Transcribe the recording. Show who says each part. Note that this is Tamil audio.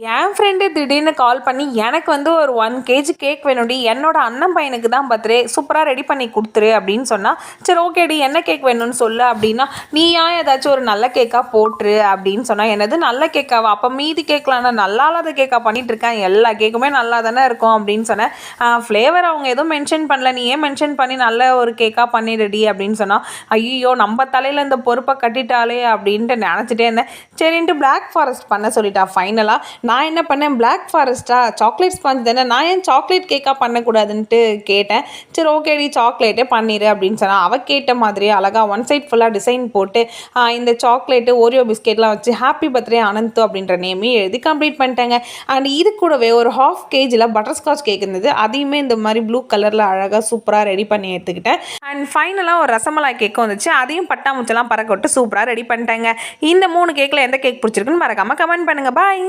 Speaker 1: என் ஃப்ரெண்டு திடீர்னு கால் பண்ணி எனக்கு வந்து ஒரு 1 kg கேக் வேணும்டி, என்னோட அண்ணன் பையனுக்கு தான் பர்த்டே, சூப்பராக ரெடி பண்ணி கொடுத்துரு அப்படின்னு சொன்னால், சரி ஓகேடி என்ன கேக் வேணும்னு சொல்லு அப்படின்னா, நீயா ஏதாச்சும் ஒரு நல்ல கேக்காக போட்டுரு அப்படின்னு சொன்னால், என்னது நல்ல கேக்காவா, அப்போ மீதி கேட்கலாம், நான் நல்லா இல்லாத கேக்காக பண்ணிட்டு இருக்கேன், எல்லா கேக்குமே நல்லா தானே இருக்கும் அப்படின்னு சொன்னேன். ஃப்ளேவர் அவங்க எதுவும் மென்ஷன் பண்ணல, நீ ஏன் மென்ஷன் பண்ணி நல்ல ஒரு கேக்காக பண்ணிடுடி அப்படின்னு சொன்னால், ஐயோ நம்ம தலையில் இந்த பொறுப்பை கட்டிட்டாலே அப்படின்ட்டு நினச்சிட்டே இருந்தேன். சரின்ட்டு பிளாக் ஃபாரஸ்ட் பண்ண சொல்லிட்டா ஃபைனலாக. நான் என்ன பண்ணேன், பிளாக் ஃபாரஸ்ட்டா சாக்லேட் ஸ்பாஞ்ச் தானே, நான் ஏன் சாக்லேட் கேக்காக பண்ணக்கூடாதுன்ட்டு கேட்டேன். சரி ஓகேடி சாக்லேட்டே பண்ணிடு அப்படின்னு சொன்னால், அவள் கேட்ட மாதிரியே அழகாக ஒன் சைட் ஃபுல்லாக டிசைன் போட்டு இந்த சாக்லேட்டு ஓரியோ பிஸ்கெட்லாம் வச்சு ஹாப்பி பர்த்டே அனந்து அப்படின்ற நேமையும் எழுதி கம்ப்ளீட் பண்ணிட்டேங்க. அண்ட் இது கூடவே ஒரு 1/2 kg பட்டர்ஸ்காட்ச் கேக் இருந்தது, அதையுமே இந்த மாதிரி ப்ளூ கலரில் அழகாக சூப்பராக ரெடி பண்ணி எடுத்துக்கிட்டேன். அண்ட் ஃபைனலாக ஒரு ரசமலாய் கேக்கும் வந்துச்சு, அதையும் பட்டாமுச்செல்லாம் பறக்க விட்டு சூப்பராக ரெடி பண்ணிட்டேங்க. இந்த 3 கேக்கில் எந்த கேக் பிடிச்சிருக்குன்னு மறக்காமல் கமெண்ட் பண்ணுங்கள். பாய்.